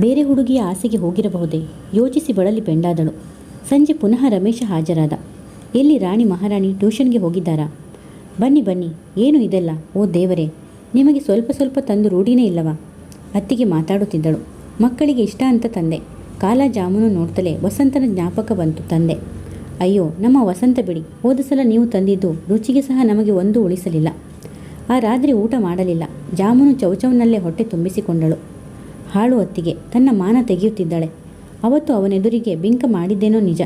ಬೇರೆ ಹುಡುಗಿಯ ಆಸೆಗೆ ಹೋಗಿರಬಹುದೇ ಯೋಚಿಸಿ ಬಳಲಿ ಬೆಂಡಾದಳು. ಸಂಜೆ ಪುನಃ ರಮೇಶ ಹಾಜರಾದ. ಎಲ್ಲಿ ರಾಣಿ ಮಹಾರಾಣಿ ಟ್ಯೂಷನ್ಗೆ ಹೋಗಿದ್ದಾರಾ? ಬನ್ನಿ ಬನ್ನಿ, ಏನು ಇದೆಲ್ಲ? ಓ ದೇವರೇ, ನಿಮಗೆ ಸ್ವಲ್ಪ ಸ್ವಲ್ಪ ತಂದು ರೂಢಿನೇ ಇಲ್ಲವಾ? ಅತ್ತಿಗೆ ಮಾತಾಡುತ್ತಿದ್ದಳು. ಮಕ್ಕಳಿಗೆ ಇಷ್ಟ ಅಂತ ತಂದೆ. ಕಾಲ ಜಾಮೂನು ನೋಡ್ತಲೇ ವಸಂತನ ಜ್ಞಾಪಕ ಬಂತು. ತಂದೆ, ಅಯ್ಯೋ ನಮ್ಮ ವಸಂತ ಬಿಡಿ, ಹೋದ ಸಲ ನೀವು ತಂದಿದ್ದು ರುಚಿಗೆ ಸಹ ನಮಗೆ ಒಂದು ಉಳಿಸಲಿಲ್ಲ. ಆ ರಾತ್ರಿ ಊಟ ಮಾಡಲಿಲ್ಲ. ಜಾಮೂನು ಚೌಚೌನಲ್ಲೇ ಹೊಟ್ಟೆ ತುಂಬಿಸಿಕೊಂಡಳು. ಹಾಳು ಅತ್ತಿಗೆ ತನ್ನ ಮಾನ ತೆಗೆಯುತ್ತಿದ್ದಾಳೆ. ಅವತ್ತು ಅವನೆದುರಿಗೆ ಬಿಂಕ ಮಾಡಿದ್ದೇನೋ ನಿಜ.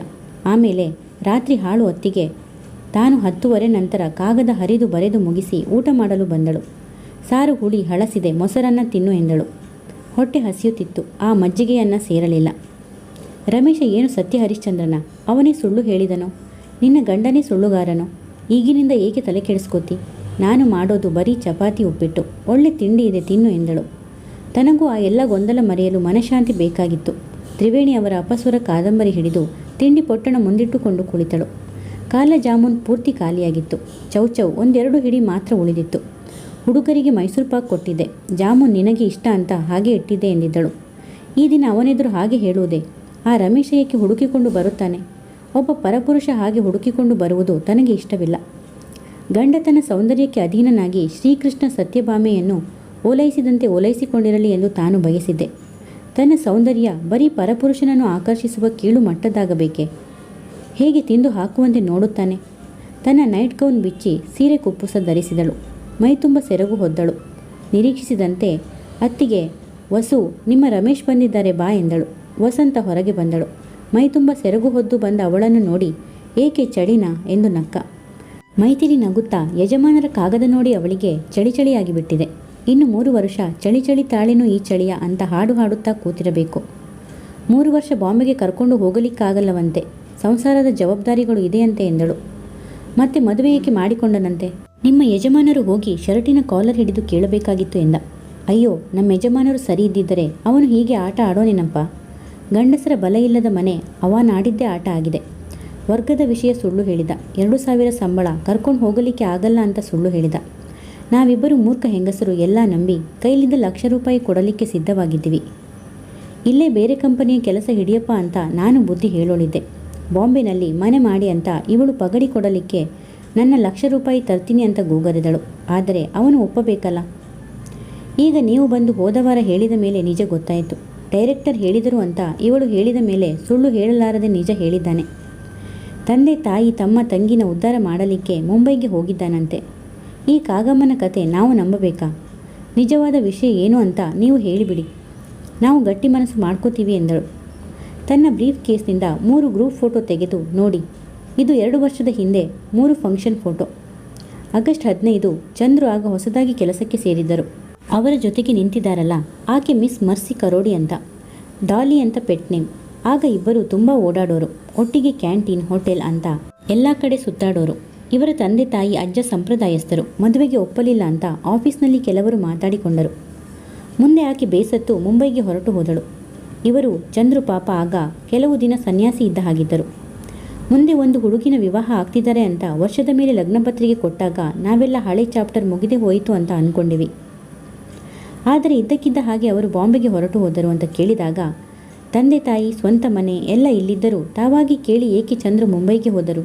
ಆಮೇಲೆ ರಾತ್ರಿ ಹಾಳು ಅತ್ತಿಗೆ ತಾನು 10:30 ನಂತರ ಕಾಗದ ಹರಿದು ಬರೆದು ಮುಗಿಸಿ ಊಟ ಮಾಡಲು ಬಂದಳು. ಸಾರು ಹುಳಿ ಹಳಸಿದೆ, ಮೊಸರನ್ನ ತಿನ್ನು ಎಂದಳು. ಹೊಟ್ಟೆ ಹಸಿಯುತ್ತಿತ್ತು. ಆ ಮಜ್ಜಿಗೆಯನ್ನ ಸೇರಲಿಲ್ಲ. ರಮೇಶ ಏನು ಸತ್ಯ ಹರಿಶ್ಚಂದ್ರನ? ಅವನೇ ಸುಳ್ಳು ಹೇಳಿದನೋ? ನಿನ್ನ ಗಂಡನೇ ಸುಳ್ಳುಗಾರನೋ? ಈಗಿನಿಂದ ಏಕೆ ತಲೆ ಕೆಡಿಸ್ಕೋತಿ? ನಾನು ಮಾಡೋದು ಬರೀ ಚಪಾತಿ ಉಪ್ಪಿಟ್ಟು, ಒಳ್ಳೆ ತಿಂಡಿ ಇದೆ, ತಿನ್ನು ಎಂದಳು. ತನಗೂ ಆ ಎಲ್ಲ ಗೊಂದಲ ಮರೆಯಲು ಮನಃಶಾಂತಿ ಬೇಕಾಗಿತ್ತು. ತ್ರಿವೇಣಿ ಅವರ ಅಪಸ್ವರ ಕಾದಂಬರಿ ಹಿಡಿದು ತಿಂಡಿ ಪೊಟ್ಟಣ ಮುಂದಿಟ್ಟುಕೊಂಡು ಕುಳಿತಳು. ಕಾಲ ಜಾಮೂನ್ ಪೂರ್ತಿ ಖಾಲಿಯಾಗಿತ್ತು. ಚೌಚೌ 1-2 ಹಿಡಿ ಮಾತ್ರ ಉಳಿದಿತ್ತು. ಹುಡುಗರಿಗೆ ಮೈಸೂರು ಪಾಕ್ ಕೊಟ್ಟಿದ್ದೆ, ಜಾಮೂನ್ ನಿನಗೆ ಇಷ್ಟ ಅಂತ ಹಾಗೆ ಇಟ್ಟಿದ್ದೆ ಎಂದಿದ್ದಳು. ಈ ದಿನ ಅವನೆದುರು ಹಾಗೆ ಹೇಳುವುದೇ? ಆ ರಮೇಶ ಏಕೆ ಹುಡುಕಿಕೊಂಡು ಬರುತ್ತಾನೆ? ಒಬ್ಬ ಪರಪುರುಷ ಹಾಗೆ ಹುಡುಕಿಕೊಂಡು ಬರುವುದು ತನಗೆ ಇಷ್ಟವಿಲ್ಲ. ಗಂಡ ತನ್ನ ಸೌಂದರ್ಯಕ್ಕೆ ಅಧೀನನಾಗಿ ಶ್ರೀಕೃಷ್ಣ ಸತ್ಯಭಾಮೆಯನ್ನು ಓಲೈಸಿದಂತೆ ಓಲೈಸಿಕೊಂಡಿರಲಿ ಎಂದು ತಾನು ಬಯಸಿದ್ದೆ. ತನ್ನ ಸೌಂದರ್ಯ ಬರೀ ಪರಪುರುಷನನ್ನು ಆಕರ್ಷಿಸುವ ಕೀಳು ಮಟ್ಟದಾಗಬೇಕೆ? ಹೇಗೆ ತಿಂದು ಹಾಕುವಂತೆ ನೋಡುತ್ತಾನೆ. ತನ್ನ ನೈಟ್ ಗೌನ್ ಬಿಚ್ಚಿ ಸೀರೆ ಕುಪ್ಪುಸ ಧರಿಸಿದಳು. ಮೈತುಂಬ ಸೆರಗು ಹೊದ್ದಳು. ನಿರೀಕ್ಷಿಸಿದಂತೆ ಅತ್ತಿಗೆ, ವಸು, ನಿಮ್ಮ ರಮೇಶ್ ಬಂದಿದ್ದಾರೆ ಬಾ ಎಂದಳು. ವಸಂತ ಹೊರಗೆ ಬಂದಳು. ಮೈತುಂಬ ಸೆರಗು ಹೊದ್ದು ಬಂದ ಅವಳನ್ನು ನೋಡಿ, ಏಕೆ ಚಳಿನಾ ಎಂದು ನಕ್ಕ. ಮೈಥಿಲಿ ನಗುತ್ತಾ, ಯಜಮಾನರ ಕಾಗದ ನೋಡಿ ಅವಳಿಗೆ ಚಳಿ ಚಳಿಯಾಗಿ ಬಿಟ್ಟಿದೆ. ಇನ್ನು 3 ವರ್ಷ ಚಳಿ ಚಳಿ ತಾಳೇನು ಈ ಚಳಿಯ ಅಂತ ಹಾಡು ಹಾಡುತ್ತಾ ಕೂತಿರಬೇಕು. 3 ವರ್ಷ ಬಾಂಬೆಗೆ ಕರ್ಕೊಂಡು ಹೋಗಲಿಕ್ಕಾಗಲ್ಲವಂತೆ. ಸಂಸಾರದ ಜವಾಬ್ದಾರಿಗಳು ಇದೆಯಂತೆ ಎಂದಳು. ಮತ್ತೆ ಮದುವೆ ಏಕೆ ಮಾಡಿಕೊಂಡನಂತೆ? ನಿಮ್ಮ ಯಜಮಾನರು ಹೋಗಿ ಶರ್ಟಿನ ಕಾಲರ್ ಹಿಡಿದು ಕೇಳಬೇಕಾಗಿತ್ತು ಎಂದ. ಅಯ್ಯೋ, ನಮ್ಮ ಯಜಮಾನರು ಸರಿ ಇದ್ದಿದ್ದರೆ ಅವನು ಹೀಗೆ ಆಟ ಆಡೋನೇನಪ್ಪ. ಗಂಡಸರ ಬಲ ಇಲ್ಲದ ಮನೆ ಅವನಾಡಿದ್ದೇ ಆಟ ಆಗಿದೆ. ವರ್ಗದ ವಿಷಯ ಸುಳ್ಳು ಹೇಳಿದ. 2,000 ಸಂಬಳ ಕರ್ಕೊಂಡು ಹೋಗಲಿಕ್ಕೆ ಆಗಲ್ಲ ಅಂತ ಸುಳ್ಳು ಹೇಳಿದ. ನಾವಿಬ್ಬರು ಮೂರ್ಖ ಹೆಂಗಸರು ಎಲ್ಲ ನಂಬಿ ಕೈಲಿದ್ದ ₹1,00,000 ಕೊಡಲಿಕ್ಕೆ ಸಿದ್ಧವಾಗಿದ್ದೀವಿ. ಇಲ್ಲೇ ಬೇರೆ ಕಂಪನಿಯ ಕೆಲಸ ಹಿಡಿಯಪ್ಪ ಅಂತ ನಾನು ಬುದ್ಧಿ ಹೇಳೋಳಿದ್ದೆ. ಬಾಂಬೆನಲ್ಲಿ ಮನೆ ಮಾಡಿ ಅಂತ ಇವಳು ಪಗಡಿ ಕೊಡಲಿಕ್ಕೆ ನನ್ನ ₹1,00,000 ತರ್ತೀನಿ ಅಂತ ಗೂಗರಿದಳು. ಆದರೆ ಅವನು ಒಪ್ಪಬೇಕಲ್ಲ. ಈಗ ನೀವು ಬಂದು ಹೋದ ವಾರ ಹೇಳಿದ ಮೇಲೆ ನಿಜ ಗೊತ್ತಾಯಿತು. ಡೈರೆಕ್ಟರ್ ಹೇಳಿದರು ಅಂತ ಇವಳು ಹೇಳಿದ ಮೇಲೆ ಸುಳ್ಳು ಹೇಳಲಾರದೆ ನಿಜ ಹೇಳಿದ್ದಾನೆ. ತಂದೆ ತಾಯಿ ತಮ್ಮ ತಂಗಿನ ಉದ್ಧಾರ ಮಾಡಲಿಕ್ಕೆ ಮುಂಬೈಗೆ ಹೋಗಿದ್ದಾನಂತೆ. ಈ ಕಾಗಮ್ಮನ ಕತೆ ನಾವು ನಂಬಬೇಕಾ? ನಿಜವಾದ ವಿಷಯ ಏನು ಅಂತ ನೀವು ಹೇಳಿಬಿಡಿ, ನಾವು ಗಟ್ಟಿ ಮನಸ್ಸು ಮಾಡ್ಕೋತೀವಿ ಎಂದಳು. ತನ್ನ ಬ್ರೀಫ್ ಕೇಸ್ನಿಂದ 3 ಗ್ರೂಪ್ ಫೋಟೋ ತೆಗೆದು ನೋಡಿ, ಇದು 2 ವರ್ಷದ ಹಿಂದೆ 3 ಫಂಕ್ಷನ್ ಫೋಟೋ. ಆಗಸ್ಟ್ 15 ಚಂದ್ರು ಆಗ ಹೊಸದಾಗಿ ಕೆಲಸಕ್ಕೆ ಸೇರಿದ್ದರು. ಅವರ ಜೊತೆಗೆ ನಿಂತಿದ್ದಾರಲ್ಲ, ಆಕೆ ಮಿಸ್ ಮರ್ಸಿ ಕರೋಡಿ ಅಂತ. ಡಾಲಿ ಅಂತ ಪೆಟ್ ನೇಮ್. ಆಗ ಇಬ್ಬರು ತುಂಬ ಓಡಾಡೋರು. ಒಟ್ಟಿಗೆ ಕ್ಯಾಂಟೀನ್, ಹೋಟೆಲ್ ಅಂತ ಎಲ್ಲ ಕಡೆ ಸುತ್ತಾಡೋರು. ಇವರ ತಂದೆ ತಾಯಿ ಅಜ್ಜ ಸಂಪ್ರದಾಯಸ್ಥರು. ಮದುವೆಗೆ ಒಪ್ಪಲಿಲ್ಲ ಅಂತ ಆಫೀಸ್ನಲ್ಲಿ ಕೆಲವರು ಮಾತಾಡಿಕೊಂಡರು. ಮುಂದೆ ಆಕೆ ಬೇಸತ್ತು ಮುಂಬೈಗೆ ಹೊರಟು ಹೋದಳು. ಇವರು ಚಂದ್ರು ಪಾಪ ಆಗ ಕೆಲವು ದಿನ ಸನ್ಯಾಸಿ ಇದ್ದ ಹಾಗಿದ್ದರು. ಮುಂದೆ ಒಂದು ಹುಡುಗಿನ ವಿವಾಹ ಆಗ್ತಿದ್ದಾರೆ ಅಂತ ವರ್ಷದ ಮೇಲೆ ಲಗ್ನಪತ್ರಿಕೆ ಕೊಟ್ಟಾಗ ನಾವೆಲ್ಲ ಹಳೆ ಚಾಪ್ಟರ್ ಮುಗಿದೇ ಹೋಯಿತು ಅಂತ ಅಂದ್ಕೊಂಡಿವಿ. ಆದರೆ ಇದ್ದಕ್ಕಿದ್ದ ಹಾಗೆ ಅವರು ಬಾಂಬೆಗೆ ಹೊರಟು ಹೋದರು ಅಂತ ಕೇಳಿದಾಗ, ತಂದೆ ತಾಯಿ, ಸ್ವಂತ ಮನೆ ಎಲ್ಲ ಇಲ್ಲಿದ್ದರೂ ತಾವಾಗಿ ಕೇಳಿ ಏಕೆ ಚಂದ್ರು ಮುಂಬೈಗೆ ಹೋದರು?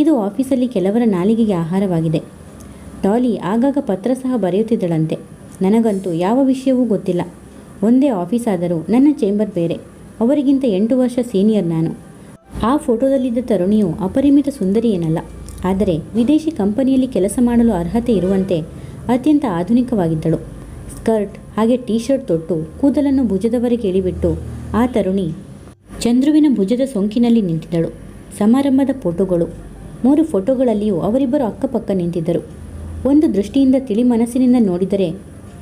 ಇದು ಆಫೀಸಲ್ಲಿ ಕೆಲವರ ನಾಲಿಗೆಗೆ ಆಹಾರವಾಗಿದೆ. ಡಾಲಿ ಆಗಾಗ ಪತ್ರ ಸಹ ಬರೆಯುತ್ತಿದ್ದಳಂತೆ. ನನಗಂತೂ ಯಾವ ವಿಷಯವೂ ಗೊತ್ತಿಲ್ಲ. ಒಂದೇ ಆಫೀಸ್ ಆದರೂ ನನ್ನ ಚೇಂಬರ್ ಬೇರೆ. ಅವರಿಗಿಂತ 8 ವರ್ಷ ಸೀನಿಯರ್ ನಾನು. ಆ ಫೋಟೋದಲ್ಲಿದ್ದ ತರುಣಿಯು ಅಪರಿಮಿತ ಸುಂದರಿ ಏನಲ್ಲ. ಆದರೆ ವಿದೇಶಿ ಕಂಪನಿಯಲ್ಲಿ ಕೆಲಸ ಮಾಡಲು ಅರ್ಹತೆ ಇರುವಂತೆ ಅತ್ಯಂತ ಆಧುನಿಕವಾಗಿದ್ದಳು. ಸ್ಕರ್ಟ್ ಹಾಗೆ ಟೀ ಶರ್ಟ್ ತೊಟ್ಟು ಕೂದಲನ್ನು ಭುಜದವರೆಗೆ ಇಳಿಬಿಟ್ಟು ಆ ತರುಣಿ ಚಂದ್ರುವಿನ ಭುಜದ ಸೊಂಕಿನಲ್ಲಿ ನಿಂತಿದ್ದಳು. ಸಮಾರಂಭದ ಫೋಟೋಗಳು. 3 ಫೋಟೋಗಳಲ್ಲಿಯೂ ಅವರಿಬ್ಬರು ಅಕ್ಕಪಕ್ಕ ನಿಂತಿದ್ದರು. ಒಂದು ದೃಷ್ಟಿಯಿಂದ ತಿಳಿ ಮನಸ್ಸಿನಿಂದ ನೋಡಿದರೆ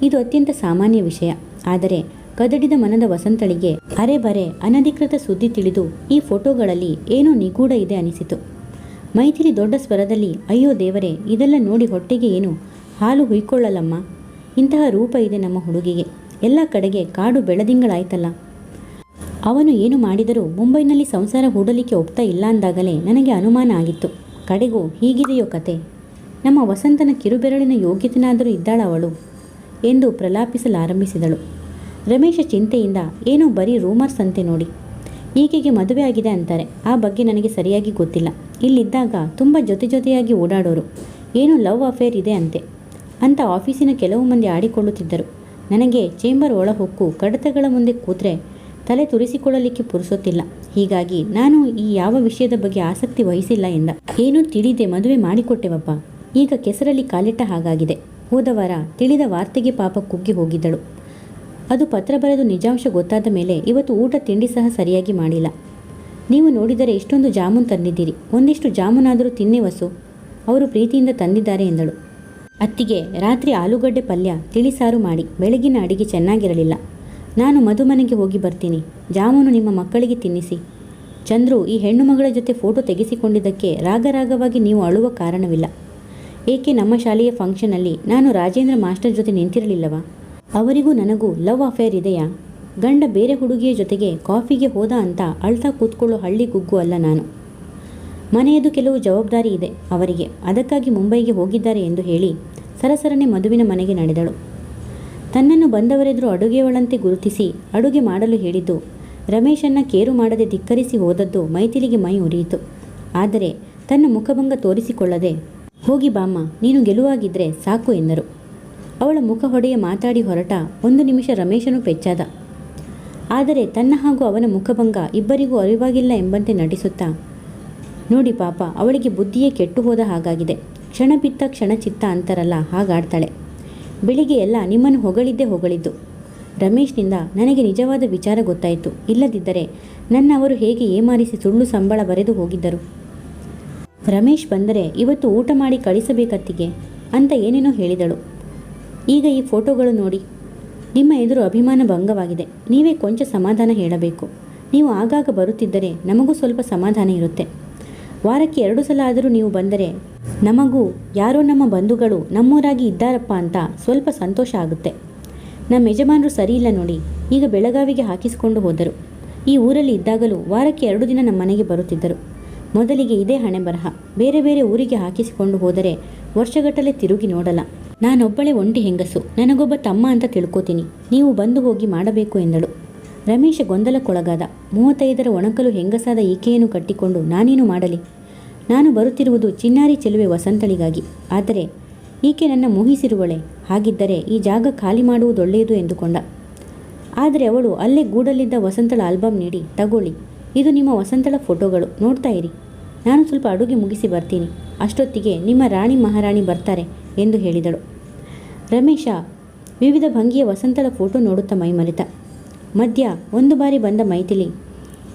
ಇದು ಅತ್ಯಂತ ಸಾಮಾನ್ಯ ವಿಷಯ. ಆದರೆ ಕದಡಿದ ಮನದ ವಸಂತಳಿಗೆ ಅರೆಬರೆ ಅನಧಿಕೃತ ಸುದ್ದಿ ತಿಳಿದು ಈ ಫೋಟೋಗಳಲ್ಲಿ ಏನೋ ನಿಗೂಢ ಇದೆ ಅನಿಸಿತು. ಮೈಥಿಲಿ ದೊಡ್ಡ ಸ್ವರದಲ್ಲಿ, ಅಯ್ಯೋ ದೇವರೇ, ಇದೆಲ್ಲ ನೋಡಿ ಹೊಟ್ಟೆಗೆ ಏನು ಹಾಲು ಹುಯ್ಕೊಳ್ಳಲ್ಲಮ್ಮ. ಇಂತಹ ರೂಪ ಇದೆ ನಮ್ಮ ಹುಡುಗಿಗೆ. ಎಲ್ಲ ಕಡೆಗೆ ಕಾಡು ಬೆಳದಿಂಗಳಾಯ್ತಲ್ಲ. ಅವನು ಏನು ಮಾಡಿದರೂ ಮುಂಬೈನಲ್ಲಿ ಸಂಸಾರ ಹೂಡಲಿಕ್ಕೆ ಒಪ್ತಾ ಇಲ್ಲ ಅಂದಾಗಲೇ ನನಗೆ ಅನುಮಾನ ಆಗಿತ್ತು. ಕಡೆಗೂ ಹೀಗಿದೆಯೋ ಕತೆ. ನಮ್ಮ ವಸಂತನ ಕಿರುಬೆರಳಿನ ಯೋಗ್ಯತೆನಾದರೂ ಇದ್ದಾಳವಳು ಎಂದು ಪ್ರಲಾಪಿಸಲಾರಂಭಿಸಿದಳು. ರಮೇಶ ಚಿಂತೆಯಿಂದ ಏನೋ ಬರೀ ರೂಮರ್ಸ್ ಅಂತೆ ನೋಡಿ. ಈಕೆಗೆ ಮದುವೆ ಆಗಿದೆ ಅಂತಾರೆ. ಆ ಬಗ್ಗೆ ನನಗೆ ಸರಿಯಾಗಿ ಗೊತ್ತಿಲ್ಲ. ಇಲ್ಲಿದ್ದಾಗ ತುಂಬ ಜೊತೆಯಾಗಿ ಓಡಾಡೋರು. ಏನೋ ಲವ್ ಅಫೇರ್ ಇದೆ ಅಂತೆ ಅಂತ ಆಫೀಸಿನ ಕೆಲವು ಮಂದಿ ಆಡಿಕೊಳ್ಳುತ್ತಿದ್ದರು. ನನಗೆ ಚೇಂಬರ್ ಒಳಹೊಕ್ಕು ಕಡತಗಳ ಮುಂದೆ ಕೂತ್ರೆ ತಲೆ ತುರಿಸಿಕೊಳ್ಳಲಿಕ್ಕೆ ಪುರುಸೊತ್ತಿಲ್ಲ. ಹೀಗಾಗಿ ನಾನು ಈ ಯಾವ ವಿಷಯದ ಬಗ್ಗೆ ಆಸಕ್ತಿ ವಹಿಸಿಲ್ಲ ಎಂದ. ಏನೂ ತಿಳಿದೆ ಮದುವೆ ಮಾಡಿಕೊಟ್ಟೆವಪ್ಪ. ಈಗ ಕೆಸರಲ್ಲಿ ಕಾಲಿಟ್ಟ ಹಾಗಾಗಿದೆ. ಹೋದ ವಾರ ತಿಳಿದ ವಾರ್ತೆಗೆ ಪಾಪ ಕುಗ್ಗಿ ಹೋಗಿದ್ದಳು. ಅದು ಪತ್ರ ಬರೆದು ನಿಜಾಂಶ ಗೊತ್ತಾದ ಮೇಲೆ ಇವತ್ತು ಊಟ ತಿಂಡಿ ಸಹ ಸರಿಯಾಗಿ ಮಾಡಿಲ್ಲ. ನೀವು ನೋಡಿದರೆ ಇಷ್ಟೊಂದು ಜಾಮೂನ್ ತಂದಿದ್ದೀರಿ. ಒಂದಿಷ್ಟು ಜಾಮೂನಾದರೂ ತಿನ್ನಿ ವಸು. ಅವರು ಪ್ರೀತಿಯಿಂದ ತಂದಿದ್ದಾರೆ ಎಂದಳು. ಅತ್ತಿಗೆ, ರಾತ್ರಿ ಆಲೂಗಡ್ಡೆ ಪಲ್ಯ ತಿಳಿಸಾರು ಮಾಡಿ. ಬೆಳಗಿನ ಅಡಿಗೆ ಚೆನ್ನಾಗಿರಲಿಲ್ಲ. ನಾನು ಮದುಮನೆಗೆ ಹೋಗಿ ಬರ್ತೀನಿ. ಜಾಮೂನು ನಿಮ್ಮ ಮಕ್ಕಳಿಗೆ ತಿನ್ನಿಸಿ. ಚಂದ್ರು ಈ ಹೆಣ್ಣು ಮಗಳ ಜೊತೆ ಫೋಟೋ ತೆಗೆಸಿಕೊಂಡಿದ್ದಕ್ಕೆ ರಾಗರಾಗವಾಗಿ ನೀವು ಅಳುವ ಕಾರಣವಿಲ್ಲ. ಏಕೆ ನಮ್ಮ ಶಾಲೆಯ ಫಂಕ್ಷನಲ್ಲಿ ನಾನು ರಾಜೇಂದ್ರ ಮಾಸ್ಟರ್ ಜೊತೆ ನಿಂತಿರಲಿಲ್ಲವಾ? ಅವರಿಗೂ ನನಗೂ ಲವ್ ಅಫೇರ್ ಇದೆಯಾ? ಗಂಡ ಬೇರೆ ಹುಡುಗಿಯ ಜೊತೆಗೆ ಕಾಫಿಗೆ ಹೋದ ಅಂತ ಅಳ್ತಾ ಕೂತ್ಕೊಳ್ಳೋ ಹಳ್ಳಿ ಗುಗ್ಗು ಅಲ್ಲ ನಾನು. ಮನೆಯದು ಕೆಲವು ಜವಾಬ್ದಾರಿ ಇದೆ ಅವರಿಗೆ. ಅದಕ್ಕಾಗಿ ಮುಂಬೈಗೆ ಹೋಗಿದ್ದಾರೆ ಎಂದು ಹೇಳಿ ಸರಸರನೆ ಮದುವಿನ ಮನೆಗೆ ನಡೆದಳು. ತನ್ನನ್ನು ಬಂದವರೆದುರು ಅಡುಗೆಯವಳಂತೆ ಗುರುತಿಸಿ ಅಡುಗೆ ಮಾಡಲು ಹೇಳಿದ್ದು, ರಮೇಶನ್ನ ಕೇರು ಮಾಡದೆ ಧಿಕ್ಕರಿಸಿ ಹೋದದ್ದು ಮೈಥಿಲಿಗೆ ಮೈ ಉರಿಯಿತು. ಆದರೆ ತನ್ನ ಮುಖಭಂಗ ತೋರಿಸಿಕೊಳ್ಳದೆ, ಹೋಗಿ ಬಾಮ್ಮ, ನೀನು ಗೆಲುವಾಗಿದ್ದರೆ ಸಾಕು ಎಂದರು. ಅವಳ ಮುಖ ಹೊಡೆಯ ಮಾತಾಡಿ ಹೊರಟ 1 ನಿಮಿಷ ರಮೇಶನು ಪೆಚ್ಚಾದ. ಆದರೆ ತನ್ನ ಹಾಗೂ ಅವನ ಮುಖಭಂಗ ಇಬ್ಬರಿಗೂ ಅರಿವಾಗಿಲ್ಲ ಎಂಬಂತೆ ನಟಿಸುತ್ತಾ, ನೋಡಿ ಪಾಪ, ಅವಳಿಗೆ ಬುದ್ಧಿಯೇ ಕೆಟ್ಟು ಹೋದ ಹಾಗಾಗಿದೆ. ಕ್ಷಣ ಬಿತ್ತ ಕ್ಷಣ ಚಿತ್ತ ಅಂತಾರಲ್ಲ, ಹಾಗಾಡ್ತಾಳೆ. ಬೆಳಿಗ್ಗೆ ಎಲ್ಲ ನಿಮ್ಮನ್ನು ಹೊಗಳಿದ್ದು. ರಮೇಶ್ನಿಂದ ನನಗೆ ನಿಜವಾದ ವಿಚಾರ ಗೊತ್ತಾಯಿತು. ಇಲ್ಲದಿದ್ದರೆ ನನ್ನ ಅವರು ಹೇಗೆ ಏಮಾರಿಸಿ ಸುಳ್ಳು ಸಂಬಳ ಬರೆದು ಹೋಗಿದ್ದರು. ರಮೇಶ್ ಬಂದರೆ ಇವತ್ತು ಊಟ ಮಾಡಿ ಕಳಿಸಬೇಕತ್ತಿಗೆ ಅಂತ ಏನೇನೋ ಹೇಳಿದಳು. ಈಗ ಈ ಫೋಟೋಗಳು ನೋಡಿ. ನಿಮ್ಮ ಎದುರು ಅಭಿಮಾನ ಭಂಗವಾಗಿದೆ. ನೀವೇ ಕೊಂಚ ಸಮಾಧಾನ ಹೇಳಬೇಕು. ನೀವು ಆಗಾಗ ಬರುತ್ತಿದ್ದರೆ ನಮಗೂ ಸ್ವಲ್ಪ ಸಮಾಧಾನ ಇರುತ್ತೆ. ವಾರಕ್ಕೆ 2 ಸಲ ಆದರೂ ನೀವು ಬಂದರೆ ನಮಗೂ ಯಾರೋ ನಮ್ಮ ಬಂಧುಗಳು ನಮ್ಮೂರಾಗಿ ಇದ್ದಾರಪ್ಪ ಅಂತ ಸ್ವಲ್ಪ ಸಂತೋಷ ಆಗುತ್ತೆ. ನಮ್ಮ ಯಜಮಾನರು ಸರಿಯಿಲ್ಲ ನೋಡಿ. ಈಗ ಬೆಳಗಾವಿಗೆ ಹಾಕಿಸಿಕೊಂಡು ಹೋದರು. ಈ ಊರಲ್ಲಿ ಇದ್ದಾಗಲೂ ವಾರಕ್ಕೆ 2 ದಿನ ನಮ್ಮ ಮನೆಗೆ ಬರುತ್ತಿದ್ದರು. ಮೊದಲಿಗೆ ಇದೇ ಹಣೆ ಬರಹ. ಬೇರೆ ಬೇರೆ ಊರಿಗೆ ಹಾಕಿಸಿಕೊಂಡು ಹೋದರೆ ವರ್ಷಗಟ್ಟಲೆ ತಿರುಗಿ ನೋಡಲ್ಲ. ನಾನೊಬ್ಬಳೇ ಒಂಟಿ ಹೆಂಗಸು. ನನಗೊಬ್ಬ ತಮ್ಮ ಅಂತ ತಿಳ್ಕೋತೀನಿ. ನೀವು ಬಂದು ಹೋಗಿ ಮಾಡಬೇಕು ಎಂದಳು. ರಮೇಶ ಗೊಂದಲಕ್ಕೊಳಗಾದ. 35ರ ಒಣಕಲು ಹೆಂಗಸಾದ ಈಕೆಯನ್ನು ಕಟ್ಟಿಕೊಂಡು ನಾನೇನು ಮಾಡಲಿ? ನಾನು ಬರುತ್ತಿರುವುದು ಚಿನ್ನಾರಿ ಚೆಲುವೆ ವಸಂತಳಿಗಾಗಿ. ಆದರೆ ಈಕೆ ನನ್ನ ಮೋಹಿಸಿರುವಳೆ. ಹಾಗಿದ್ದರೆ ಈ ಜಾಗ ಖಾಲಿ ಮಾಡುವುದೊಳ್ಳೆಯದು ಎಂದುಕೊಂಡ. ಆದರೆ ಅವಳು ಅಲ್ಲೇ ಗೂಡಲ್ಲಿದ್ದ ವಸಂತಳ ಆಲ್ಬಮ್ ನೀಡಿ, ತಗೊಳ್ಳಿ, ಇದು ನಿಮ್ಮ ವಸಂತಳ ಫೋಟೋಗಳು, ನೋಡ್ತಾ ಇರಿ. ನಾನು ಸ್ವಲ್ಪ ಅಡುಗೆ ಮುಗಿಸಿ ಬರ್ತೀನಿ. ಅಷ್ಟೊತ್ತಿಗೆ ನಿಮ್ಮ ರಾಣಿ ಮಹಾರಾಣಿ ಬರ್ತಾರೆ ಎಂದು ಹೇಳಿದಳು. ರಮೇಶ ವಿವಿಧ ಭಂಗಿಯ ವಸಂತಳ ಫೋಟೋ ನೋಡುತ್ತಾ ಮೈಮರೆತ. ಮಧ್ಯ 1 ಬಾರಿ ಬಂದ ಮೈಥಿಲಿ,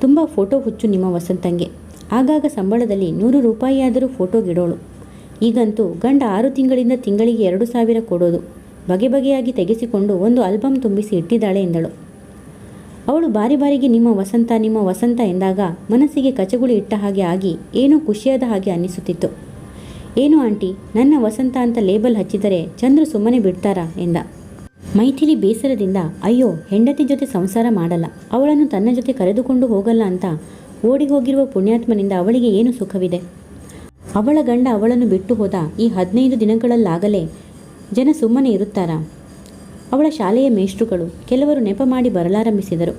ತುಂಬ ಫೋಟೋ ಹುಚ್ಚು ನಿಮ್ಮ ವಸಂತಂಗೆ. ಆಗಾಗ ಸಂಬಳದಲ್ಲಿ 100 ರೂಪಾಯಿಯಾದರೂ ಫೋಟೋಗಿಡೋಳು. ಈಗಂತೂ ಗಂಡ 6 ತಿಂಗಳಿಂದ ತಿಂಗಳಿಗೆ 2,000 ಕೊಡೋದು. ಬಗೆಯಾಗಿ ತೆಗೆಸಿಕೊಂಡು ಒಂದು ಆಲ್ಬಮ್ ತುಂಬಿಸಿ ಇಟ್ಟಿದ್ದಾಳೆ ಎಂದಳು. ಅವಳು ಬಾರಿಗೆ ನಿಮ್ಮ ವಸಂತ ಎಂದಾಗ ಮನಸ್ಸಿಗೆ ಕಚಗುಳಿ ಇಟ್ಟ ಹಾಗೆ ಆಗಿ ಏನೋ ಖುಷಿಯಾದ ಹಾಗೆ ಅನ್ನಿಸುತ್ತಿತ್ತು. ಏನು ಆಂಟಿ, ನನ್ನ ವಸಂತ ಅಂತ ಲೇಬಲ್ ಹಚ್ಚಿದರೆ ಚಂದ್ರು ಸುಮ್ಮನೆ ಬಿಡ್ತಾರಾ ಎಂದ. ಮೈಥಿಲಿ ಬೇಸರದಿಂದ, ಅಯ್ಯೋ, ಹೆಂಡತಿ ಜೊತೆ ಸಂಸಾರ ಮಾಡಲ್ಲ, ಅವಳನ್ನು ತನ್ನ ಜೊತೆ ಕರೆದುಕೊಂಡು ಹೋಗಲ್ಲ ಅಂತ ಓಡಿ ಹೋಗಿರುವ ಪುಣ್ಯಾತ್ಮನಿಂದ ಅವಳಿಗೆ ಏನು ಸುಖವಿದೆ? ಅವಳ ಗಂಡ ಅವಳನ್ನು ಬಿಟ್ಟು ಹೋದ ಈ 15 ದಿನಗಳಲ್ಲಾಗಲೇ ಜನ ಸುಮ್ಮನೆ ಇರುತ್ತಾರಾ? ಅವಳ ಶಾಲೆಯ ಮೇಷ್ಟ್ರುಗಳು ಕೆಲವರು ನೆಪ ಮಾಡಿ ಬರಲಾರಂಭಿಸಿದರು.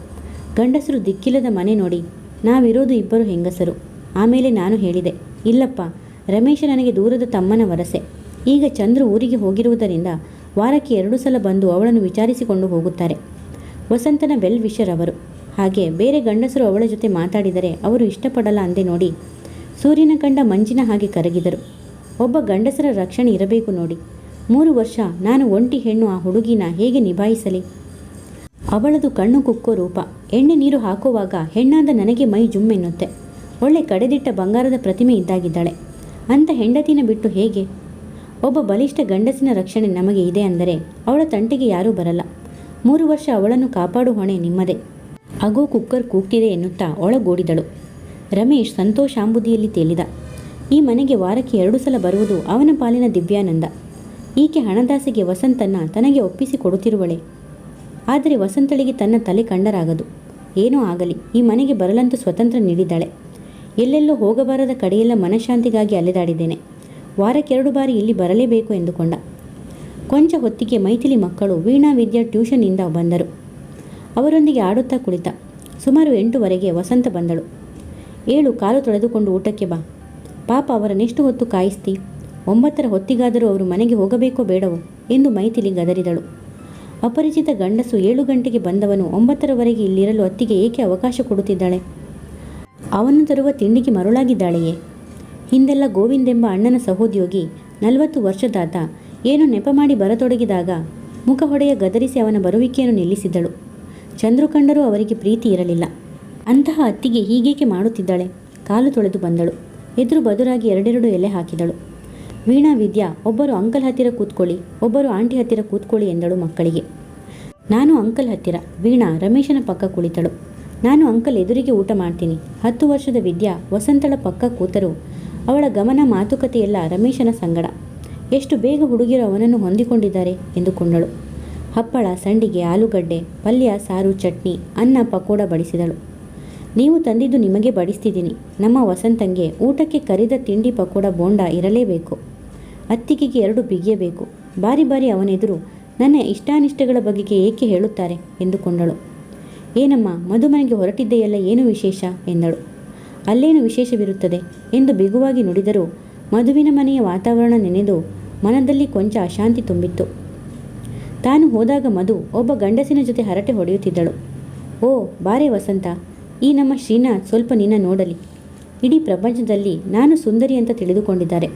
ಗಂಡಸರು ದಿಕ್ಕಿಲ್ಲದ ಮನೆ ನೋಡಿ, ನಾವಿರೋದು 2 ಹೆಂಗಸರು. ಆಮೇಲೆ ನಾನು ಹೇಳಿದೆ, ಇಲ್ಲಪ್ಪ, ರಮೇಶ ನನಗೆ ದೂರದ ತಮ್ಮನ ವರಸೆ. ಈಗ ಚಂದ್ರು ಊರಿಗೆ ಹೋಗಿರುವುದರಿಂದ ವಾರಕ್ಕೆ 2 ಸಲ ಬಂದು ಅವಳನ್ನು ವಿಚಾರಿಸಿಕೊಂಡು ಹೋಗುತ್ತಾರೆ. ವಸಂತನ ವೆಲ್ ವಿಷರ್ ಅವರು. ಹಾಗೆ ಬೇರೆ ಗಂಡಸರು ಅವಳ ಜೊತೆ ಮಾತಾಡಿದರೆ ಅವರು ಇಷ್ಟಪಡಲ್ಲ ಅಂದೆ ನೋಡಿ. ಸೂರ್ಯನ ಕಂಡ ಮಂಜಿನ ಹಾಗೆ ಕರಗಿದರು. ಒಬ್ಬ ಗಂಡಸರ ರಕ್ಷಣೆ ಇರಬೇಕು ನೋಡಿ. 3 ವರ್ಷ ನಾನು ಒಂಟಿ ಹೆಣ್ಣು ಆ ಹುಡುಗಿನ ಹೇಗೆ ನಿಭಾಯಿಸಲಿ? ಅವಳದು ಕಣ್ಣು ಕುಕ್ಕೋ ರೂಪ. ಎಣ್ಣೆ ನೀರು ಹಾಕುವಾಗ ಹೆಣ್ಣಾದ ನನಗೆ ಮೈ ಜುಮ್ಮೆನ್ನುತ್ತೆ. ಒಳ್ಳೆ ಕಡೆದಿಟ್ಟ ಬಂಗಾರದ ಪ್ರತಿಮೆ ಇದ್ದಾಗಿದ್ದಾಳೆ. ಅಂಥ ಹೆಂಡತಿನ ಬಿಟ್ಟು ಹೇಗೆ? ಒಬ್ಬ ಬಲಿಷ್ಠ ಗಂಡಸಿನ ರಕ್ಷಣೆ ನಮಗೆ ಇದೆ ಅಂದರೆ ಅವಳ ತಂಟೆಗೆ ಯಾರೂ ಬರಲ್ಲ. 3 ವರ್ಷ ಅವಳನ್ನು ಕಾಪಾಡು ಹೊಣೆ ನಿಮ್ಮದೇ. ಅಗೋ ಕುಕ್ಕರ್ ಕೂಗ್ತಿದೆ ಎನ್ನುತ್ತಾ ಒಳಗೋಡಿದಳು. ರಮೇಶ್ ಸಂತೋಷಾಂಬುದಿಯಲ್ಲಿ ತೇಲಿದ. ಈ ಮನೆಗೆ ವಾರಕ್ಕೆ 2 ಸಲ ಬರುವುದು ಅವನ ಪಾಲಿನ ದಿವ್ಯಾನಂದ. ಈಕೆ ಹಣದಾಸೆಗೆ ವಸಂತನ್ನ ತನಗೆ ಒಪ್ಪಿಸಿ ಕೊಡುತ್ತಿರುವಳೆ. ಆದರೆ ವಸಂತಳಿಗೆ ತನ್ನ ತಲೆ ಕಂಡರಾಗದು. ಏನೋ ಆಗಲಿ, ಈ ಮನೆಗೆ ಬರಲಂತೂ ಸ್ವತಂತ್ರ ನೀಡಿದ್ದಾಳೆ. ಎಲ್ಲೆಲ್ಲೋ ಹೋಗಬಾರದ ಕಡೆಯೆಲ್ಲ ಮನಃಶಾಂತಿಗಾಗಿ ಅಲೆದಾಡಿದ್ದೇನೆ. ವಾರಕ್ಕೆ 2 ಬಾರಿ ಇಲ್ಲಿ ಬರಲೇಬೇಕು ಎಂದುಕೊಂಡ. ಕೊಂಚ ಹೊತ್ತಿಗೆ ಮೈಥಿಲಿ ಮಕ್ಕಳು ವೀಣಾ ವಿದ್ಯಾ ಟ್ಯೂಷನ್ನಿಂದ ಬಂದರು. ಅವರೊಂದಿಗೆ ಆಡುತ್ತಾ ಕುಳಿತ. ಸುಮಾರು 8 ವಸಂತ ಬಂದಳು. ಏಳು, ಕಾಲು ತೊಳೆದುಕೊಂಡು ಊಟಕ್ಕೆ ಬಾ. ಪಾಪ ಅವರನ್ನೆಷ್ಟು ಹೊತ್ತು ಕಾಯಿಸ್ತಿ? 9 ಹೊತ್ತಿಗಾದರೂ ಅವರು ಮನೆಗೆ ಹೋಗಬೇಕೋ ಬೇಡವೋ ಎಂದು ಮೈಥಿಲಿ ಗದರಿದಳು. ಅಪರಿಚಿತ ಗಂಡಸು 7 ಗಂಟೆಗೆ ಬಂದವನು 9 ಇಲ್ಲಿರಲು ಅತ್ತಿಗೆ ಏಕೆ ಅವಕಾಶ ಕೊಡುತ್ತಿದ್ದಾಳೆ? ಅವನು ತರುವ ತಿಂಡಿಗೆ ಮರುಳಾಗಿದ್ದಾಳೆಯೇ? ಹಿಂದೆಲ್ಲ ಗೋವಿಂದೆಂಬ ಅಣ್ಣನ ಸಹೋದ್ಯೋಗಿ 40 ವರ್ಷದಾತ ಏನೋ ನೆಪ ಮಾಡಿ ಬರತೊಡಗಿದಾಗ ಮುಖ ಹೊಡೆಯ ಗದರಿಸಿ ಅವನ ಬರುವಿಕೆಯನ್ನು ನಿಲ್ಲಿಸಿದ್ದಳು. ಚಂದ್ರು ಕಂಡರೂ ಅವರಿಗೆ ಪ್ರೀತಿ ಇರಲಿಲ್ಲ. ಅಂತಹ ಅತ್ತಿಗೆ ಹೀಗೇಕೆ ಮಾಡುತ್ತಿದ್ದಾಳೆ? ಕಾಲು ತೊಳೆದು ಬಂದಳು. ಎದುರು ಬದುರಾಗಿ 2 ಎಲೆ ಹಾಕಿದಳು. ವೀಣಾ, ವಿದ್ಯಾ, ಒಬ್ಬರು ಅಂಕಲ್ ಹತ್ತಿರ ಕೂತ್ಕೊಳ್ಳಿ, ಒಬ್ಬರು ಆಂಟಿ ಹತ್ತಿರ ಕೂತ್ಕೊಳ್ಳಿ ಎಂದಳು ಮಕ್ಕಳಿಗೆ. ನಾನು ಅಂಕಲ್ ಹತ್ತಿರ. ವೀಣಾ ರಮೇಶನ ಪಕ್ಕ ಕುಳಿತಳು. ನಾನು ಅಂಕಲ್ ಎದುರಿಗೆ ಊಟ ಮಾಡ್ತೀನಿ. 10 ವರ್ಷದ ವಿದ್ಯಾ ವಸಂತಳ ಪಕ್ಕ ಕೂತರು. ಅವಳ ಗಮನ ಮಾತುಕತೆಯೆಲ್ಲ ರಮೇಶನ ಸಂಗಡ. ಎಷ್ಟು ಬೇಗ ಹುಡುಗಿರು ಅವನನ್ನು ಹೊಂದಿಕೊಂಡಿದ್ದಾರೆ ಎಂದುಕೊಂಡಳು. ಹಪ್ಪಳ, ಸಂಡಿಗೆ, ಆಲೂಗಡ್ಡೆ, ಪಲ್ಯ, ಸಾರು, ಚಟ್ನಿ, ಅನ್ನ, ಪಕೋಡ ಬಡಿಸಿದಳು. ನೀವು ತಂದಿದ್ದು ನಿಮಗೆ ಬಡಿಸ್ತಿದ್ದೀನಿ. ನಮ್ಮ ವಸಂತಂಗೆ ಊಟಕ್ಕೆ ಕರಿದ ತಿಂಡಿ, ಪಕೋಡ, ಬೋಂಡ ಇರಲೇಬೇಕು. ಅತ್ತಿಗೆಗೆ 2 ಬಿಗಿಯಬೇಕು. ಬಾರಿ ಬಾರಿ ಅವನೆದುರು ನನ್ನ ಇಷ್ಟಾನಿಷ್ಟಗಳ ಬಗೆಗೆ ಏಕೆ ಹೇಳುತ್ತಾರೆ ಎಂದುಕೊಂಡಳು. ಏನಮ್ಮ, ಮದುಮನೆಗೆ ಹೊರಟಿದ್ದೆಯಲ್ಲ, ಏನು ವಿಶೇಷ ಎಂದಳು. ಅಲ್ಲೇನು ವಿಶೇಷವಿರುತ್ತದೆ ಎಂದು ಬಿಗುವಾಗಿ ನುಡಿದರೂ ಮಧುವಿನ ಮನೆಯ ವಾತಾವರಣ ನೆನೆದು ಮನದಲ್ಲಿ ಕೊಂಚ ಅಶಾಂತಿ ತುಂಬಿತ್ತು. ತಾನು ಹೋದಾಗ ಮಧು ಒಬ್ಬ ಗಂಡಸಿನ ಜೊತೆ ಹರಟೆ ಹೊಡೆಯುತ್ತಿದ್ದಳು. ಓ ಬಾರೆ ವಸಂತ, ಈ ನಮ್ಮ ಶ್ರೀನಾಥ್ ಸ್ವಲ್ಪ ನಿನ್ನ ನೋಡಲಿ. ಇಡೀ ಪ್ರಪಂಚದಲ್ಲಿ ನಾನು ಸುಂದರಿ ಅಂತ ತಿಳಿದುಕೊಂಡಿದ್ದಾರೆ.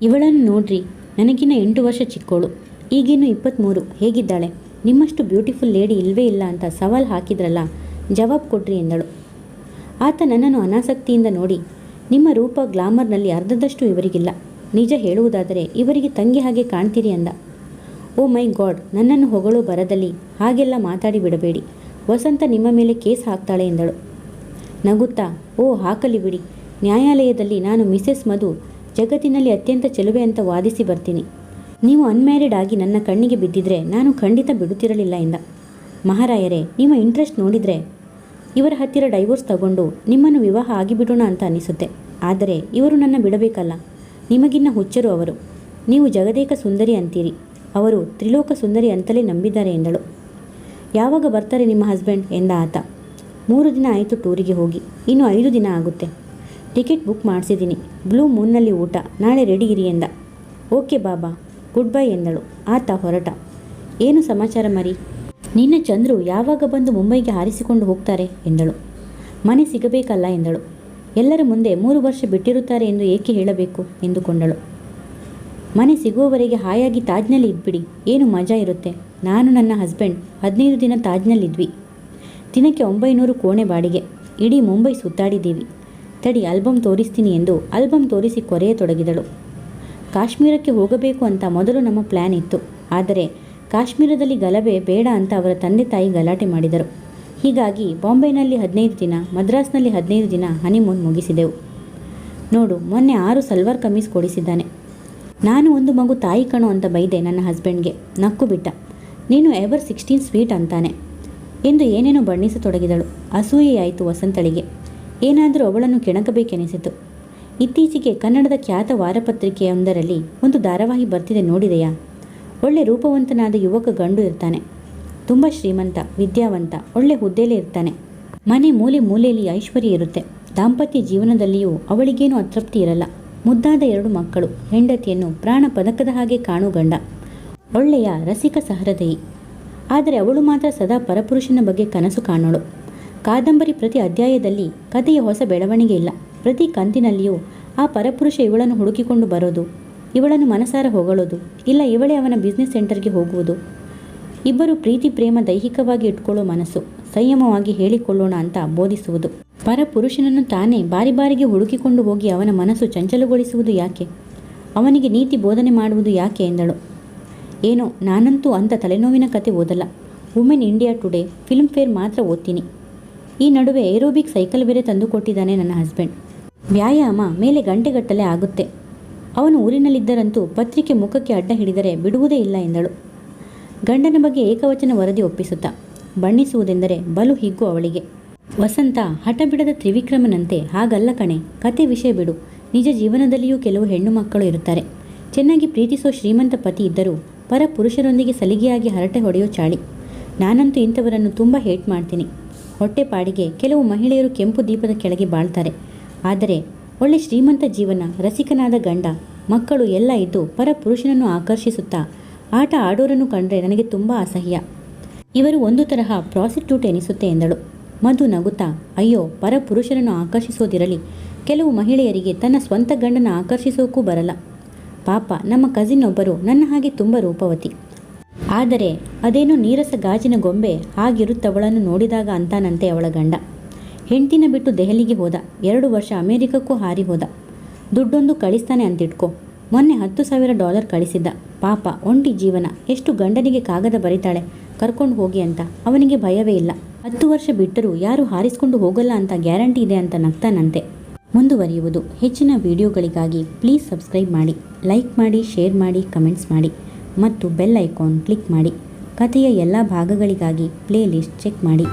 ಇವಳನ್ನು ನೋಡ್ರಿ, ನನಗಿನ್ನ 8 ವರ್ಷ ಚಿಕ್ಕೋಳು. ಈಗಿನ್ನು 23. ಹೇಗಿದ್ದಾಳೆ? ನಿಮ್ಮಷ್ಟು ಬ್ಯೂಟಿಫುಲ್ ಲೇಡಿ ಇಲ್ವೇ ಇಲ್ಲ ಅಂತ ಸವಾಲು ಹಾಕಿದ್ರಲ್ಲ, ಜವಾಬ್ ಕೊಡ್ರಿ ಎಂದಳು. ಆತ ನನ್ನನ್ನು ಅನಾಸಕ್ತಿಯಿಂದ ನೋಡಿ, ನಿಮ್ಮ ರೂಪ ಗ್ಲಾಮರ್ನಲ್ಲಿ ಅರ್ಧದಷ್ಟು ಇವರಿಗಿಲ್ಲ. ನಿಜ ಹೇಳುವುದಾದರೆ ಇವರಿಗೆ ತಂಗಿ ಹಾಗೆ ಕಾಣ್ತೀರಿ ಅಂದ. ಓ ಮೈ ಗಾಡ್, ನನ್ನನ್ನು ಹೊಗಳೋ ಬರದಲ್ಲಿ ಹಾಗೆಲ್ಲ ಮಾತಾಡಿ ಬಿಡಬೇಡಿ. ವಸಂತ ನಿಮ್ಮ ಮೇಲೆ ಕೇಸ್ ಹಾಕ್ತಾಳೆ ಎಂದಳು ನಗುತ್ತಾ. ಓ ಹಾಕಲಿ ಬಿಡಿ. ನ್ಯಾಯಾಲಯದಲ್ಲಿ ನಾನು ಮಿಸೆಸ್ ಮಧು ಜಗತ್ತಿನಲ್ಲಿ ಅತ್ಯಂತ ಚೆಲುವೆ ಅಂತ ವಾದಿಸಿ ಬರ್ತೀನಿ. ನೀವು ಅನ್ಮ್ಯಾರಿಡ್ ಆಗಿ ನನ್ನ ಕಣ್ಣಿಗೆ ಬಿದ್ದಿದ್ರೆ ನಾನು ಖಂಡಿತ ಬಿಡುತ್ತಿರಲಿಲ್ಲ ಎಂದ. ಮಹಾರಾಯರೇ, ನಿಮ್ಮ ಇಂಟ್ರೆಸ್ಟ್ ನೋಡಿದರೆ ಇವರ ಹತ್ತಿರ ಡೈವೋರ್ಸ್ ತಗೊಂಡು ನಿಮ್ಮನ್ನು ವಿವಾಹ ಆಗಿಬಿಡೋಣ ಅಂತ ಅನಿಸುತ್ತೆ. ಆದರೆ ಇವರು ನನ್ನ ಬಿಡಬೇಕಲ್ಲ. ನಿಮಗಿನ್ನ ಹುಚ್ಚರು ಅವರು. ನೀವು ಜಗದೇಕ ಸುಂದರಿ ಅಂತೀರಿ, ಅವರು ತ್ರಿಲೋಕ ಸುಂದರಿ ಅಂತಲೇ ನಂಬಿದ್ದಾರೆ ಎಂದಳು. ಯಾವಾಗ ಬರ್ತಾರೆ ನಿಮ್ಮ ಹಸ್ಬೆಂಡ್ ಎಂದ ಆತ. 3 ದಿನ ಆಯಿತು ಟೂರಿಗೆ ಹೋಗಿ, ಇನ್ನು 5 ದಿನ ಆಗುತ್ತೆ. ಟಿಕೆಟ್ ಬುಕ್ ಮಾಡಿಸಿದ್ದೀನಿ. ಬ್ಲೂ ಮೂನ್ನಲ್ಲಿ ಊಟ, ನಾಳೆ ರೆಡಿ ಇರಿ ಎಂದ. ಓಕೆ ಬಾಬಾ, ಗುಡ್ ಬೈ ಎಂದಳು. ಆತ ಹೊರಟ. ಏನು ಸಮಾಚಾರ ಮರಿ? ನಿನ್ನ ಚಂದ್ರು ಯಾವಾಗ ಬಂದು ಮುಂಬೈಗೆ ಹಾರಿಸಿಕೊಂಡು ಹೋಗ್ತಾರೆ ಎಂದಳು. ಮನೆ ಸಿಗಬೇಕಲ್ಲ ಎಂದಳು. ಎಲ್ಲರ ಮುಂದೆ 3 ವರ್ಷ ಬಿಟ್ಟಿರುತ್ತಾರೆ ಎಂದು ಏಕೆ ಹೇಳಬೇಕು ಎಂದುಕೊಂಡಳು. ಮನೆ ಸಿಗುವವರೆಗೆ ಹಾಯಾಗಿ ತಾಜ್ನಲ್ಲಿ ಇದ್ಬಿಡಿ, ಏನು ಮಜಾ ಇರುತ್ತೆ. ನಾನು ನನ್ನ ಹಸ್ಬೆಂಡ್ 15 ದಿನ ತಾಜ್ನಲ್ಲಿದ್ವಿ. ದಿನಕ್ಕೆ 900 ಕೋಣೆ ಬಾಡಿಗೆ. ಇಡೀ ಮುಂಬೈ ಸುತ್ತಾಡಿದ್ದೀವಿ. ತಡಿ, ಆಲ್ಬಮ್ ತೋರಿಸ್ತೀನಿ ಎಂದು ಆಲ್ಬಮ್ ತೋರಿಸಿ ಕೊರೆಯತೊಡಗಿದಳು. ಕಾಶ್ಮೀರಕ್ಕೆ ಹೋಗಬೇಕು ಅಂತ ಮೊದಲು ನಮ್ಮ ಪ್ಲ್ಯಾನ್ ಇತ್ತು. ಆದರೆ ಕಾಶ್ಮೀರದಲ್ಲಿ ಗಲಭೆ ಬೇಡ ಅಂತ ಅವರ ತಂದೆ ತಾಯಿ ಗಲಾಟೆ ಮಾಡಿದರು. ಹೀಗಾಗಿ ಬಾಂಬೆನಲ್ಲಿ 15 ದಿನ, ಮದ್ರಾಸ್ನಲ್ಲಿ 15 ದಿನ ಹನಿಮೂನ್ ಮುಗಿಸಿದೆವು. ನೋಡು, ಮೊನ್ನೆ 6 ಸಲ್ವಾರ್ ಕಮೀಸ್ ಕೊಡಿಸಿದ್ದಾನೆ. ನಾನು ಒಂದು ಮಗು ತಾಯಿ ಕಣೋ ಅಂತ ಬೈದೆ ನನ್ನ ಹಸ್ಬೆಂಡ್ಗೆ. ನಕ್ಕು ಬಿಟ್ಟ. ನೀನು ಎವರ್ 16 ಸ್ವೀಟ್ ಅಂತಾನೆ ಎಂದು ಏನೇನೋ ಬಣ್ಣಿಸತೊಡಗಿದಳು. ಅಸೂಯೆಯಾಯಿತು ವಸಂತಳಿಗೆ. ಏನಾದರೂ ಅವಳನ್ನು ಕೆಣಕಬೇಕೆನಿಸಿತು. ಇತ್ತೀಚೆಗೆ ಕನ್ನಡದ ಖ್ಯಾತ ವಾರಪತ್ರಿಕೆಯೊಂದರಲ್ಲಿ ಒಂದು ಧಾರಾವಾಹಿ ಬರ್ತಿದೆ, ನೋಡಿದೆಯಾ? ಒಳ್ಳೆ ರೂಪವಂತನಾದ ಯುವಕ ಗಂಡು ಇರ್ತಾನೆ. ತುಂಬ ಶ್ರೀಮಂತ, ವಿದ್ಯಾವಂತ, ಒಳ್ಳೆ ಹುದ್ದೆಲೇ ಇರ್ತಾನೆ. ಮನೆ ಮೂಲೆ ಮೂಲೆಯಲ್ಲಿ ಐಶ್ವರ್ಯ ಇರುತ್ತೆ. ದಾಂಪತ್ಯ ಜೀವನದಲ್ಲಿಯೂ ಅವಳಿಗೇನೂ ಅತೃಪ್ತಿ ಇರಲ್ಲ. ಮುದ್ದಾದ 2 ಮಕ್ಕಳು, ಹೆಂಡತಿಯನ್ನು ಪ್ರಾಣ ಪದಕದ ಹಾಗೆ ಕಾಣೋ ಗಂಡ, ಒಳ್ಳೆಯ ರಸಿಕ ಸಹೃದಯಿ. ಆದರೆ ಅವಳು ಮಾತ್ರ ಸದಾ ಪರಪುರುಷನ ಬಗ್ಗೆ ಕನಸು ಕಾಣೋಳು. ಕಾದಂಬರಿ ಪ್ರತಿ ಅಧ್ಯಾಯದಲ್ಲಿ ಕಥೆಯ ಹೊಸ ಬೆಳವಣಿಗೆ ಇಲ್ಲ. ಪ್ರತಿ ಕಂತಿನಲ್ಲಿಯೂ ಆ ಪರಪುರುಷ ಇವಳನ್ನು ಹುಡುಕಿಕೊಂಡು ಬರೋದು, ಇವಳನ್ನು ಮನಸಾರ ಹೊಗಳೋದು, ಇಲ್ಲ ಇವಳೇ ಅವನ ಬಿಸ್ನೆಸ್ ಸೆಂಟರ್ಗೆ ಹೋಗುವುದು. ಇಬ್ಬರು ಪ್ರೀತಿ ಪ್ರೇಮ ದೈಹಿಕವಾಗಿ ಇಟ್ಕೊಳ್ಳೋ ಮನಸ್ಸು, ಸಂಯಮವಾಗಿ ಹೇಳಿಕೊಳ್ಳೋಣ ಅಂತ ಬೋಧಿಸುವುದು. ಪರಪುರುಷನನ್ನು ತಾನೇ ಬಾರಿ ಬಾರಿಗೆ ಹುಡುಕಿಕೊಂಡು ಹೋಗಿ ಅವನ ಮನಸ್ಸು ಚಂಚಲಗೊಳಿಸುವುದು ಯಾಕೆ? ಅವನಿಗೆ ನೀತಿ ಬೋಧನೆ ಮಾಡುವುದು ಯಾಕೆ ಎಂದಳು. ಏನೋ, ನಾನಂತೂ ಅಂಥ ತಲೆನೋವಿನ ಕತೆ ಓದಲ್ಲ. Women India today, film fair ಮಾತ್ರ ಓದ್ತೀನಿ. ಈ ನಡುವೆ ಏರೋಬಿಕ್ ಸೈಕಲ್ ಬೇರೆ ತಂದುಕೊಟ್ಟಿದ್ದಾನೆ ನನ್ನ ಹಸ್ಬೆಂಡ್. ವ್ಯಾಯಾಮ ಮೇಲೆ ಗಂಟೆಗಟ್ಟಲೆ ಆಗುತ್ತೆ. ಅವನು ಊರಿನಲ್ಲಿದ್ದರಂತೂ ಪತ್ರಿಕೆ ಮುಖಕ್ಕೆ ಅಡ್ಡ ಹಿಡಿದರೆ ಬಿಡುವುದೇ ಇಲ್ಲ ಎಂದಳು. ಗಂಡನ ಬಗ್ಗೆ ಏಕವಚನ ವರದಿ ಒಪ್ಪಿಸುತ್ತಾ. ಬಣ್ಣಿಸುವುದೆಂದರೆ ಬಲು ಹಿಗ್ಗು ಅವಳಿಗೆ. ವಸಂತ ಹಠ ಬಿಡದ ತ್ರಿವಿಕ್ರಮನಂತೆ ಹಾಗಲ್ಲ ಕಣೆ, ಕತೆ ವಿಷಯ ಬಿಡು. ನಿಜ ಜೀವನದಲ್ಲಿಯೂ ಕೆಲವು ಹೆಣ್ಣು ಮಕ್ಕಳು ಇರುತ್ತಾರೆ. ಚೆನ್ನಾಗಿ ಪ್ರೀತಿಸೋ ಶ್ರೀಮಂತ ಪತಿ ಇದ್ದರೂ ಪರ ಪುರುಷರೊಂದಿಗೆ ಸಲಿಗೆಯಾಗಿ ಹರಟೆ ಹೊಡೆಯೋ ಚಾಳಿ. ನಾನಂತೂ ಇಂಥವರನ್ನು ತುಂಬ ಹೇಟ್ ಮಾಡ್ತೀನಿ. ಹೊಟ್ಟೆಪಾಡಿಗೆ ಕೆಲವು ಮಹಿಳೆಯರು ಕೆಂಪು ದೀಪದ ಕೆಳಗೆ ಬಾಳ್ತಾರೆ. ಆದರೆ ಒಳ್ಳೆ ಶ್ರೀಮಂತ ಜೀವನ, ರಸಿಕನಾದ ಗಂಡ, ಮಕ್ಕಳು ಎಲ್ಲ ಇದ್ದು ಪರ ಪುರುಷನನ್ನು ಆಕರ್ಷಿಸುತ್ತಾ ಆಟ ಆಡೋರನ್ನು ಕಂಡ್ರೆ ನನಗೆ ತುಂಬ ಅಸಹ್ಯ. ಇವರು ಒಂದು ತರಹ ಪ್ರಾಸಿಕ್ಯೂಟ್ ಎನಿಸುತ್ತೆ ಎಂದಳು. ಮಧು ನಗುತ್ತಾ, ಅಯ್ಯೋ, ಪರ ಪುರುಷರನ್ನು ಆಕರ್ಷಿಸೋದಿರಲಿ, ಕೆಲವು ಮಹಿಳೆಯರಿಗೆ ತನ್ನ ಸ್ವಂತ ಗಂಡನ ಆಕರ್ಷಿಸೋಕ್ಕೂ ಬರಲ್ಲ. ಪಾಪ, ನಮ್ಮ ಕಸಿನ್ ಒಬ್ಬರು ನನ್ನ ಹಾಗೆ ತುಂಬ ರೂಪವತಿ. ಆದರೆ ಅದೇನೋ ನೀರಸ ಗಾಜಿನ ಗೊಂಬೆ ಹಾಗಿರುತ್ತವಳನ್ನು ನೋಡಿದಾಗ ಅಂತಾನಂತೆ ಅವಳ ಗಂಡ. ಹೆಂಡ್ತಿನ ಬಿಟ್ಟು ದೆಹಲಿಗೆ ಹೋದ, 2 ವರ್ಷ ಅಮೇರಿಕಕ್ಕೂ ಹಾರಿ ಹೋದ. ದುಡ್ಡೊಂದು ಕಳಿಸ್ತಾನೆ ಅಂತಿಟ್ಕೋ. ಮೊನ್ನೆ $10,000 ಕಳಿಸಿದ್ದ. ಪಾಪ, ಒಂಟಿ ಜೀವನ. ಎಷ್ಟು ಗಂಡನಿಗೆ ಕಾಗದ ಬರೀತಾಳೆ ಕರ್ಕೊಂಡು ಹೋಗಿ ಅಂತ. ಅವನಿಗೆ ಭಯವೇ ಇಲ್ಲ. 10 ವರ್ಷ ಬಿಟ್ಟರೂ ಯಾರು ಹಾರಿಸ್ಕೊಂಡು ಹೋಗಲ್ಲ ಅಂತ ಗ್ಯಾರಂಟಿ ಇದೆ ಅಂತ ನಗ್ತಾನಂತೆ. ಮುಂದುವರಿಯುವುದು. ಹೆಚ್ಚಿನ ವಿಡಿಯೋಗಳಿಗಾಗಿ ಪ್ಲೀಸ್ ಸಬ್ಸ್ಕ್ರೈಬ್ ಮಾಡಿ, ಲೈಕ್ ಮಾಡಿ, ಶೇರ್ ಮಾಡಿ, ಕಮೆಂಟ್ಸ್ ಮಾಡಿ ಮತ್ತು ಬೆಲ್ ಐಕಾನ್ ಕ್ಲಿಕ್ ಮಾಡಿ. ಕಥೆಯ ಎಲ್ಲ ಭಾಗಗಳಿಗಾಗಿ ಪ್ಲೇ ಲಿಸ್ಟ್ ಚೆಕ್ ಮಾಡಿ.